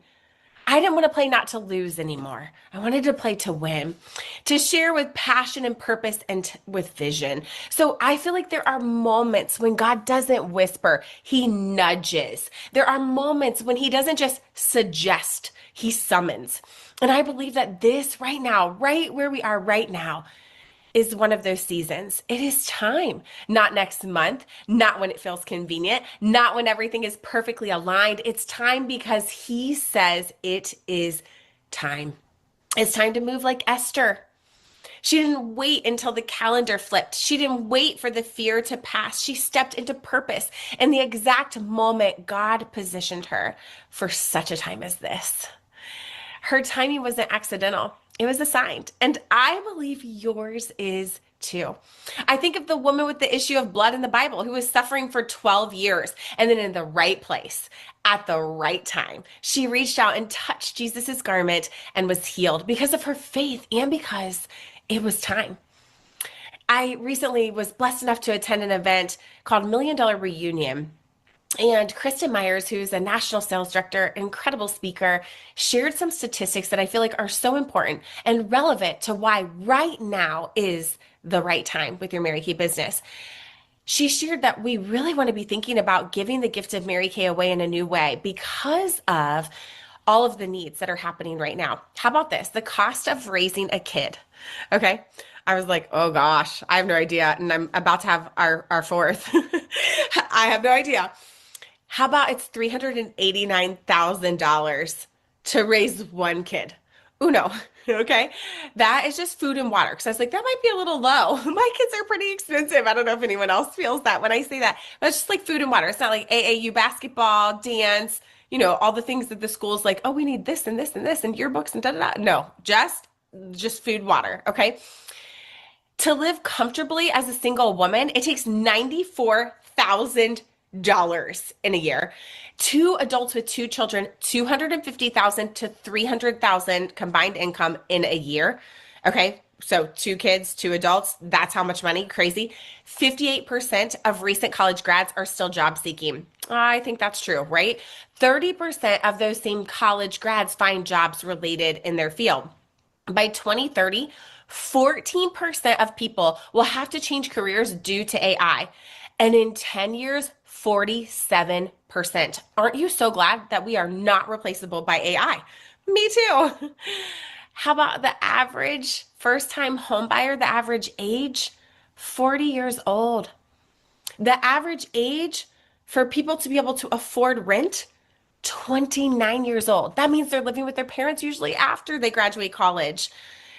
I didn't want to play not to lose anymore. I wanted to play to win, to share with passion and purpose and with vision. So I feel like there are moments when God doesn't whisper, He nudges. There are moments when He doesn't just suggest, He summons. And I believe that this right now, right where we are right now, is one of those seasons. It is time, not next month, not when it feels convenient, not when everything is perfectly aligned. It's time because He says it is time. It's time to move like Esther. She didn't wait until the calendar flipped. She didn't wait for the fear to pass. She stepped into purpose in the exact moment God positioned her for such a time as this. Her timing wasn't accidental, it was assigned. And I believe yours is too. I think of the woman with the issue of blood in the Bible who was suffering for 12 years, and then in the right place at the right time, she reached out and touched Jesus's garment and was healed because of her faith and because it was time. I recently was blessed enough to attend an event called Million Dollar Reunion. And Kristen Myers, who's a national sales director, incredible speaker, shared some statistics that I feel like are so important and relevant to why right now is the right time with your Mary Kay business. She shared that we really want to be thinking about giving the gift of Mary Kay away in a new way because of all of the needs that are happening right now. How about this? The cost of raising a kid. Okay. I was like, oh gosh, I have no idea. And I'm about to have our fourth. I have no idea. How about it's $389,000 to raise one kid? Uno. Okay. That is just food and water. Cause I was like, that might be a little low. My kids are pretty expensive. I don't know if anyone else feels that when I say that, but it's just like food and water. It's not like AAU basketball, dance, all the things that the school's like, oh, we need this and this and this and yearbooks and da da da. No, just food, water. Okay. To live comfortably as a single woman, it takes $94,000 in a year. Two adults with two children, 250,000 to 300,000 combined income in a year. Okay, so two kids, two adults, that's how much money, crazy. 58% of recent college grads are still job seeking. I think that's true, right? 30% of those same college grads find jobs related in their field. By 2030, 14% of people will have to change careers due to AI. And in 10 years, 47%. Aren't you so glad that we are not replaceable by AI? Me too. How about the average first-time homebuyer, the average age? 40 years old. The average age for people to be able to afford rent? 29 years old. That means they're living with their parents usually after they graduate college.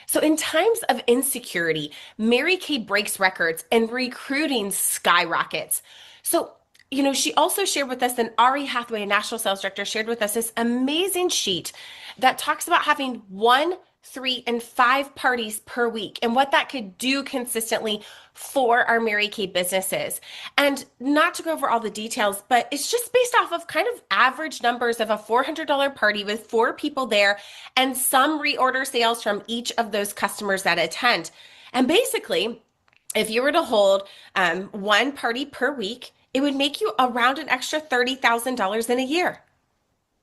So in times of insecurity, Mary Kay breaks records and recruiting skyrockets. So, she also shared with us, and Ari Hathaway, a national sales director, shared with us this amazing sheet that talks about having 1, 3, and 5 parties per week and what that could do consistently for our Mary Kay businesses. And not to go over all the details, but it's just based off of kind of average numbers of a $400 party with 4 people there and some reorder sales from each of those customers that attend. And basically, if you were to hold 1 party per week, it would make you around an extra $30,000 in a year.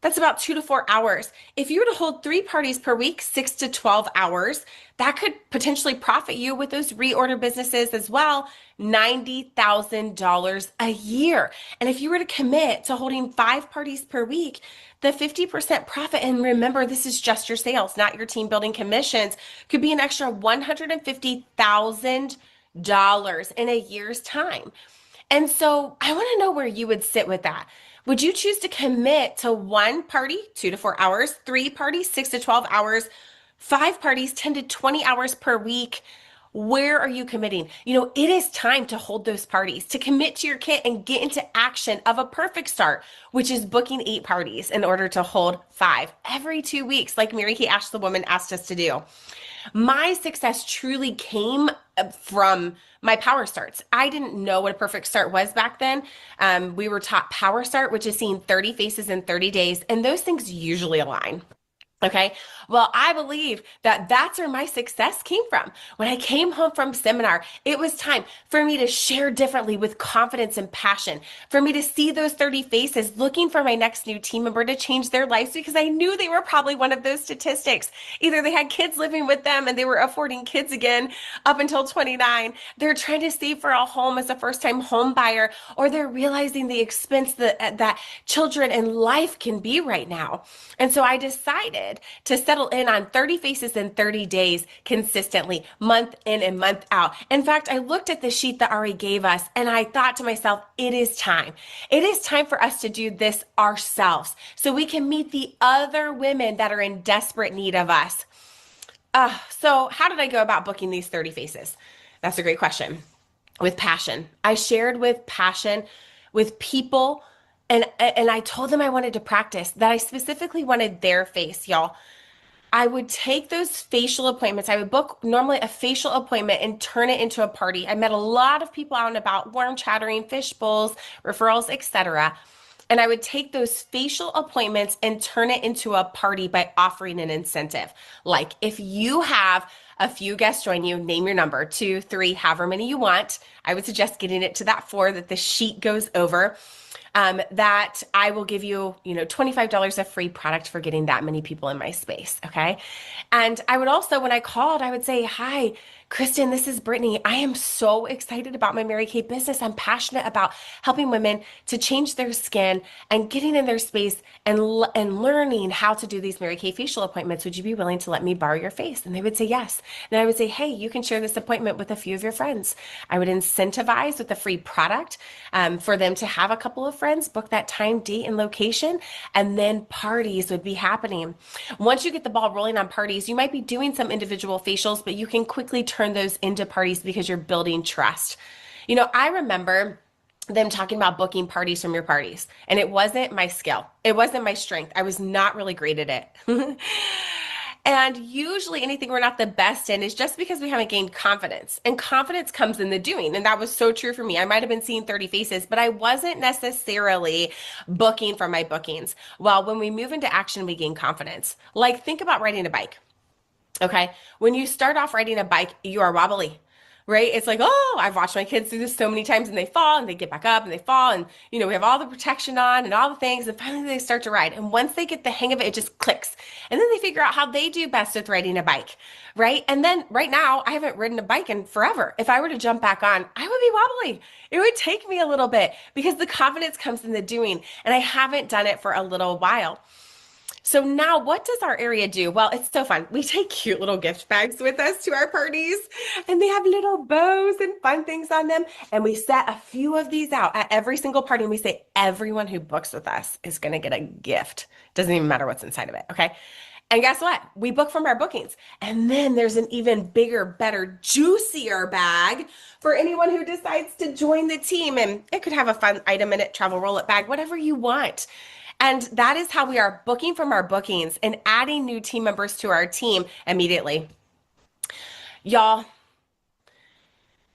That's about 2 to 4 hours. If you were to hold 3 parties per week, 6 to 12 hours, that could potentially profit you with those reorder businesses as well, $90,000 a year. And if you were to commit to holding 5 parties per week, the 50% profit, and remember, this is just your sales, not your team building commissions, could be an extra $150,000 in a year's time. And so I want to know where you would sit with that. Would you choose to commit to 1 party, 2 to 4 hours, 3 parties, 6 to 12 hours, 5 parties, 10 to 20 hours per week? Where are you committing? It is time to hold those parties, to commit to your kit and get into action of a perfect start, which is booking 8 parties in order to hold 5 every 2 weeks, like Mary Kay Ash the Woman asked us to do. My success truly came from my power starts. I didn't know what a perfect start was back then. We were taught power start, which is seeing 30 faces in 30 days, and those things usually align. Okay. Well, I believe that that's where my success came from. When I came home from seminar, it was time for me to share differently with confidence and passion, for me to see those 30 faces looking for my next new team member to change their lives, because I knew they were probably one of those statistics. Either they had kids living with them and they were affording kids again up until 29. They're trying to save for a home as a first-time home buyer, or they're realizing the expense that children and life can be right now. And so I decided to settle in on 30 faces in 30 days consistently, month in and month out. In fact, I looked at the sheet that Ari gave us and I thought to myself, it is time. It is time for us to do this ourselves so we can meet the other women that are in desperate need of us. So how did I go about booking these 30 faces? That's a great question. With passion. I shared with passion with people. And I told them I wanted to practice, that I specifically wanted their face, y'all. I would take those facial appointments. I would book normally a facial appointment and turn it into a party. I met a lot of people out and about, warm chattering, fish bowls, referrals, etc. And I would take those facial appointments and turn it into a party by offering an incentive. Like if you have a few guests join you, name your number, two, three, however many you want. I would suggest getting it to that four that the sheet goes over. That I will give you, $25 of free product for getting that many people in my space. Okay. And I would also, when I called, I would say, hi, Kristen, this is Brittany. I am so excited about my Mary Kay business. I'm passionate about helping women to change their skin and getting in their space and learning how to do these Mary Kay facial appointments. Would you be willing to let me borrow your face? And they would say yes. And I would say, hey, you can share this appointment with a few of your friends. I would incentivize with a free product for them to have a couple of friends, book that time, date, and location, and then parties would be happening. Once you get the ball rolling on parties, you might be doing some individual facials, but you can quickly turn those into parties because you're building trust. I remember them talking about booking parties from your parties, and it wasn't my skill. It wasn't my strength. I was not really great at it. And usually anything we're not the best in is just because we haven't gained confidence. And confidence comes in the doing. And that was so true for me. I might have been seeing 30 faces, but I wasn't necessarily booking from my bookings. Well, when we move into action, we gain confidence. Like think about riding a bike. Okay. When you start off riding a bike, you are wobbly, right? It's like, oh, I've watched my kids do this so many times and they fall and they get back up and they fall. And, we have all the protection on and all the things. And finally they start to ride. And once they get the hang of it, it just clicks. And then they figure out how they do best with riding a bike, right? And then right now, I haven't ridden a bike in forever. If I were to jump back on, I would be wobbly. It would take me a little bit because the confidence comes in the doing. And I haven't done it for a little while. So now what does our area do? Well, it's so fun. We take cute little gift bags with us to our parties and they have little bows and fun things on them. And we set a few of these out at every single party. And we say, everyone who books with us is going to get a gift. Doesn't even matter what's inside of it. Okay. And guess what? We book from our bookings. And then there's an even bigger, better, juicier bag for anyone who decides to join the team. And it could have a fun item in it, travel roll-up bag, whatever you want. And that is how we are booking from our bookings and adding new team members to our team immediately. Y'all,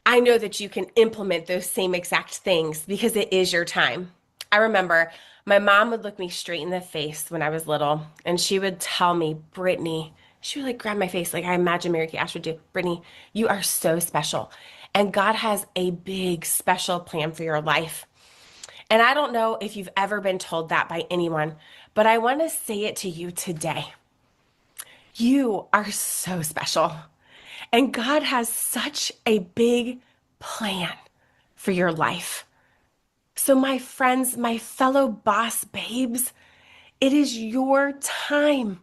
I know that you can implement those same exact things because it is your time. I remember my mom would look me straight in the face when I was little and she would tell me, Brittany, she would like grab my face like I imagine Mary Kay Ash would do. Brittany, you are so special. And God has a big special plan for your life. And I don't know if you've ever been told that by anyone, but I want to say it to you today. You are so special. And God has such a big plan for your life. So, my friends, my fellow boss babes, it is your time.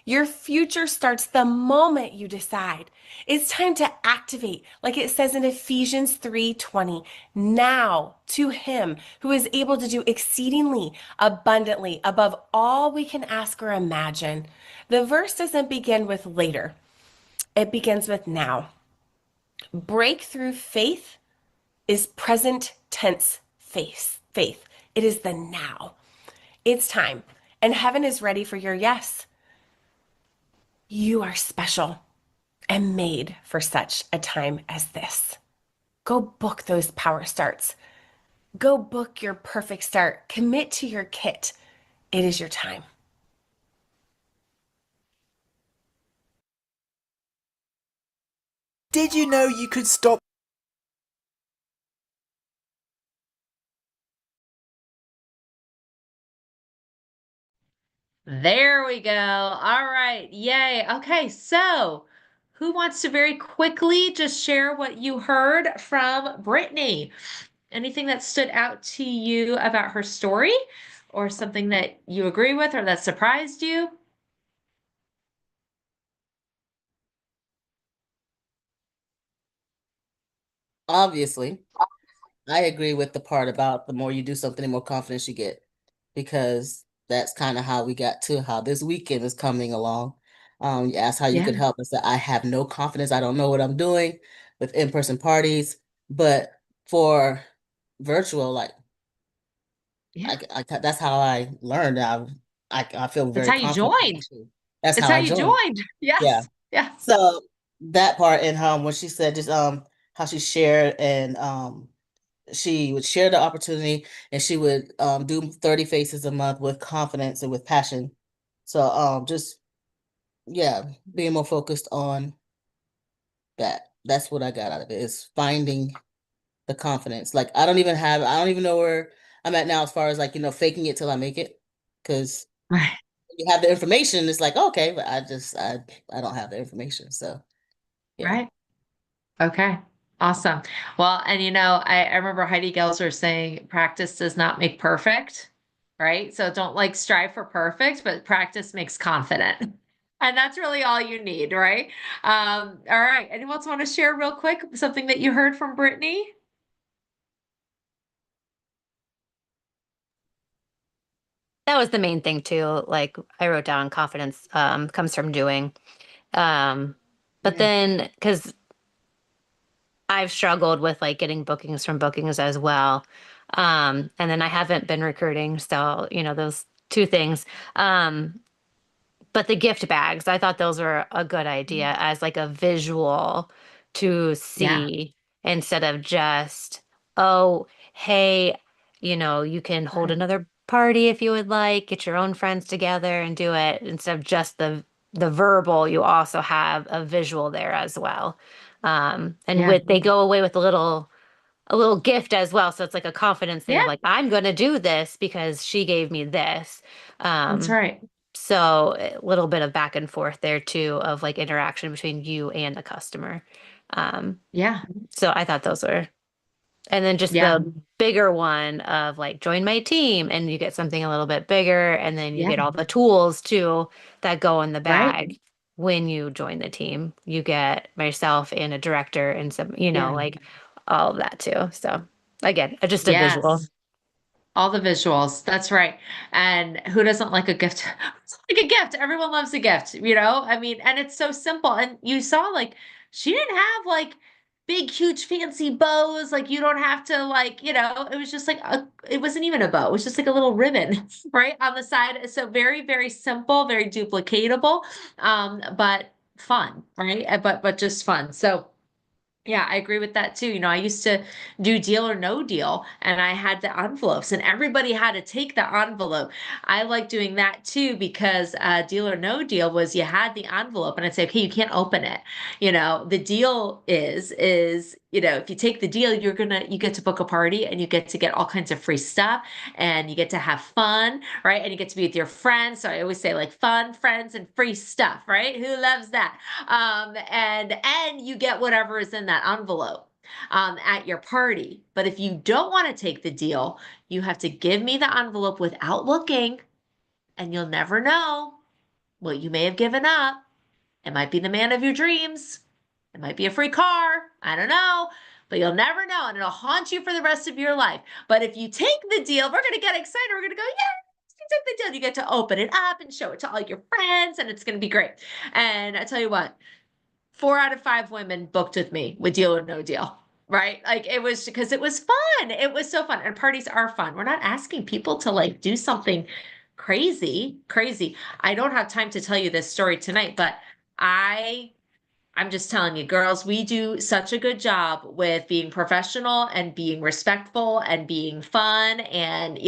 Your future starts the moment you decide. It's time to activate, like it says in Ephesians 3:20. Now to him who is able to do exceedingly abundantly above all we can ask or imagine. The verse doesn't begin with later. It begins with now. Breakthrough faith is present tense faith. It is the now. It's time. And heaven is ready for your yes. You are special and made for such a time as this. Go book those power starts. Go book your perfect start. Commit to your kit. It is your time. Did you know you could stop? There we go. All right. Yay. Okay. So, who wants to very quickly just share what you heard from Brittany? Anything that stood out to you about her story or something that you agree with or that surprised you? Obviously, I agree with the part about the more you do something, the more confidence you get, because that's kind of how we got to how this weekend is coming along. You asked how you Yeah. could help. I said, I have no confidence. I don't know what I'm doing with in-person parties, but for virtual, like Yeah. that's how I learned. I feel That's very how you confident joined. too. That's It's how how I you joined. joined. Yeah. Yes. Yes. So that part and when she said just how she shared and she would share the opportunity and she would do 30 faces a month with confidence and with passion. So just yeah, being more focused on that. That's what I got out of it is finding the confidence. Like I don't even know where I'm at now as far as like, faking it till I make it. Because Right. you have the information, it's like, okay, but I don't have the information. So yeah. Right. Okay. Awesome. Well, and I remember Heidi Gelser saying practice does not make perfect, right? So don't like strive for perfect, but practice makes confident. And that's really all you need, right? All right. Anyone else want to share real quick something that you heard from Brittany? That was the main thing too. Like I wrote down confidence comes from doing. Um, but Yeah. then because I've struggled with like getting bookings from bookings as well. And then I haven't been recruiting, so those two things. Um, but the gift bags, I thought those were a good idea as like a visual to Yeah. see instead of just, oh, hey, you can hold Right. another party if you would like, get your own friends together and do it instead of just the verbal, you also have a visual there as well. And Yeah. with they go away with a little gift as well. So it's like a confidence thing of Yeah. like, I'm gonna do this because she gave me this. That's Um, right. so a little bit of back and forth there too of like interaction between you and the customer. Um, Yeah. so I thought those were, and then just Yeah. the bigger one of like join my team and you get something a little bit bigger and then you Yeah. get all the tools too that go in the Right. bag when you join the team. You get myself and a director and some, Yeah. like all of that too. So again, just a visual. Yes. All the visuals. That's right. And who doesn't like a gift? It's like a gift. Everyone loves a gift, I mean, and it's so simple. And you saw like she didn't have like big, huge, fancy bows. Like you don't have to like, it was just like it wasn't even a bow. It was just like a little ribbon, right? On the side. So very, very simple, very duplicatable, but fun, right? But just fun. So yeah, I agree with that too. I used to do Deal or No Deal, and I had the envelopes, and everybody had to take the envelope. I like doing that too because Deal or No Deal was you had the envelope, and I'd say, okay, you can't open it. The deal is if you take the deal, you get to book a party, and you get to get all kinds of free stuff, and you get to have fun, right? And you get to be with your friends. So I always say like fun, friends, and free stuff, right? Who loves that? And you get whatever is in that envelope at your party. But if you don't want to take the deal, you have to give me the envelope without looking, and you'll never know what you may have given up. It might be the man of your dreams. It might be a free car. I don't know. But you'll never know, and it'll haunt you for the rest of your life. But if you take the deal, we're going to get excited. We're going to go, yeah, you took the deal. You get to open it up and show it to all your friends, and it's going to be great. And I tell you what, 4 out of 5 women booked with me with Deal or No Deal. Right? Like it was because it was fun. It was so fun. And parties are fun. We're not asking people to like do something crazy, crazy. I don't have time to tell you this story tonight, but I I'm just telling you, girls, we do such a good job with being professional and being respectful and being fun. And,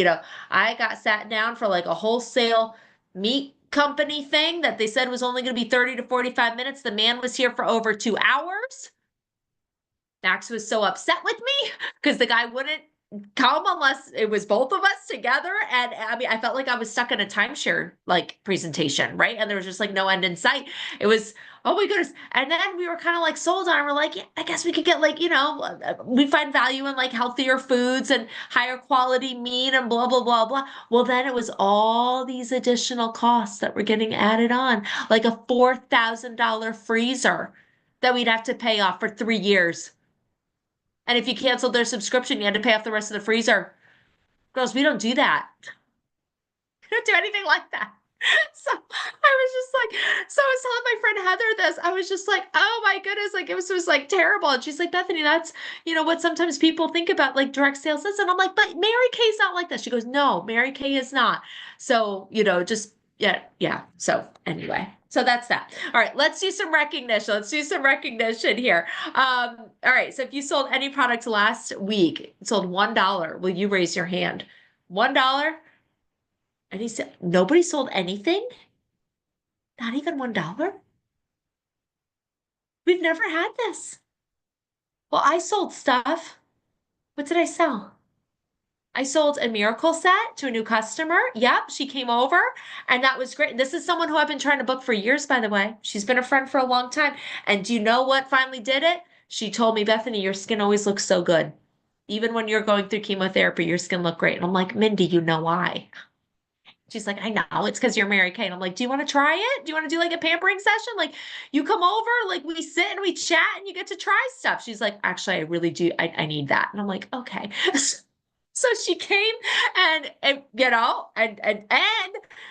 I got sat down for like a wholesale meat company thing that they said was only going to be 30 to 45 minutes. The man was here for over 2 hours. Max was so upset with me because the guy wouldn't come unless it was both of us together. And I mean, I felt like I was stuck in a timeshare like presentation, right? And there was just like no end in sight. It was, oh my goodness. And then we were kind of like sold on. We're like, yeah, I guess we could get like, we find value in like healthier foods and higher quality meat and blah, blah, blah, blah. Well, then it was all these additional costs that were getting added on, like a $4,000 freezer that we'd have to pay off for 3 years. And if you canceled their subscription, you had to pay off the rest of the freezer. Girls, we don't do that. We don't do anything like that. So I was just like, so I was telling my friend Heather this. I was just like, oh my goodness, like it was like terrible. And she's like, Bethany, that's what sometimes people think about like direct sales is. And I'm like, but Mary Kay's not like that. She goes, no, Mary Kay is not. So, just yeah. So anyway, so that's that. All right, let's do some recognition. Let's do some recognition here. All right, so if you sold any product last week, sold $1, will you raise your hand? $1? And he said, nobody sold anything? Not even $1? We've never had this. Well, I sold stuff. What did I sell? I sold a miracle set to a new customer. Yep, she came over and that was great. This is someone who I've been trying to book for years, by the way. She's been a friend for a long time. And do you know what finally did it? She told me, Bethany, your skin always looks so good. Even when you're going through chemotherapy, your skin looked great. And I'm like, Mindy, you know why? She's like, I know, it's because you're Mary Kay. And I'm like, do you want to try it? Do you want to do like a pampering session? Like, you come over, like we sit and we chat and you get to try stuff. She's like, actually, I really do. I need that. And I'm like, okay. So she came and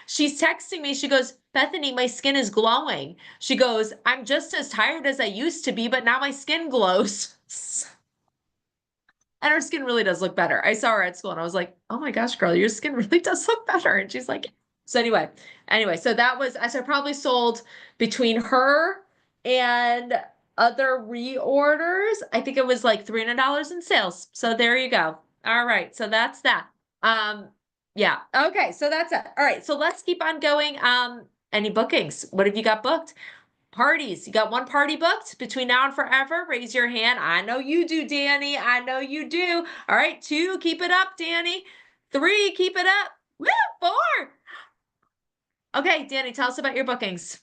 she's texting me. She goes, Bethany, my skin is glowing. She goes, I'm just as tired as I used to be, but now my skin glows. And her skin really does look better. I saw her at school and I was like, oh my gosh, girl, your skin really does look better. And she's like, so anyway, so that was, I probably sold between her and other reorders. I think it was like $300 in sales. So there you go. All right. So that's that. Yeah. Okay. So that's it. All right. So let's keep on going. Any bookings? What have you got booked? Parties. You got one party booked between now and forever? Raise your hand. I know you do, Danny. I know you do. All right. 2, keep it up, Danny. 3, keep it up. Woo, 4. Okay, Danny, tell us about your bookings.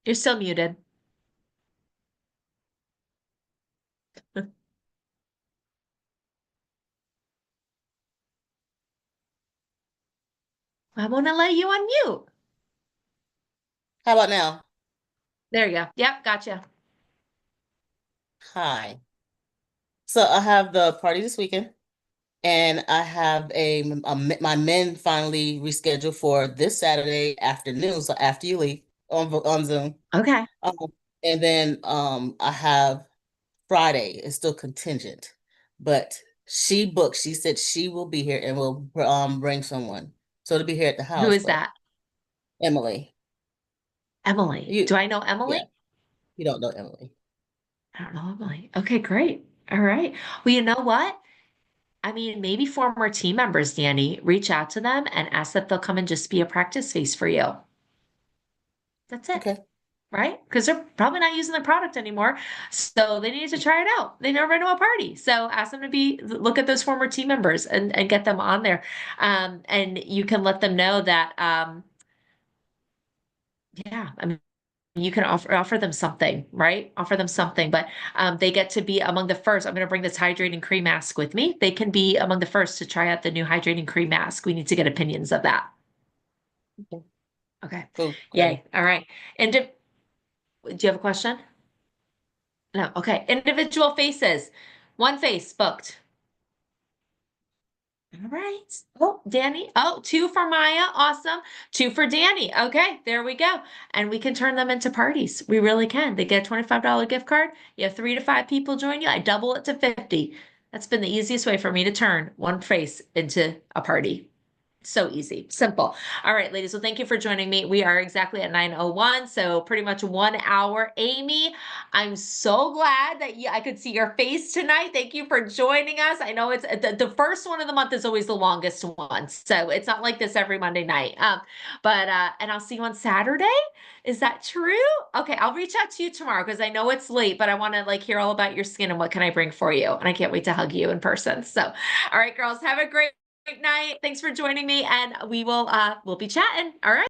You're still muted. I want to let you unmute. How about now? There you go. Yep, gotcha. Hi. So I have the party this weekend, and I have my men finally rescheduled for this Saturday afternoon. So after you leave on Zoom, Okay. and then I have Friday. It's still contingent, but she booked. She said she will be here and will bring someone. So to be here at the Who house, is but that? Emily. Emily. You Do I know Emily? Yeah, you don't know Emily. I don't know Emily. Okay, great. All right. Well, you know what? I mean, maybe former team members, Danny, reach out to them and ask that they'll come and just be a practice face for you. That's it. Okay. Right? Because they're probably not using the product anymore. So they need to try it out. They never been to a party. So ask them to look at those former team members and get them on there. And you can let them know that, yeah, I mean, you can offer them something, right? Offer them something, but they get to be among the first. I'm going to bring this hydrating cream mask with me. They can be among the first to try out the new hydrating cream mask. We need to get opinions of that. Okay. Okay. Cool. Yay. All right. And do you have a question? No. Okay. Individual faces. One face booked. All right. Oh, Danny. Oh, 2 for Maya. Awesome. 2 for Danny. Okay, there we go. And we can turn them into parties. We really can. They get a $25 gift card. You have 3 to 5 people join you. I double it to 50. That's been the easiest way for me to turn one face into a party. So easy, simple. All right, ladies. Well, thank you for joining me. We are exactly at 9:01, so pretty much 1 hour. Amy, I'm so glad that I could see your face tonight. Thank you for joining us. I know it's the first one of the month is always the longest one, so it's not like this every Monday night. But and I'll see you on Saturday. Is that true? Okay, I'll reach out to you tomorrow because I know it's late, but I want to like hear all about your skin and what can I bring for you. And I can't wait to hug you in person. So, all right, girls, have a great night. Thanks for joining me, and we'll be chatting. All right.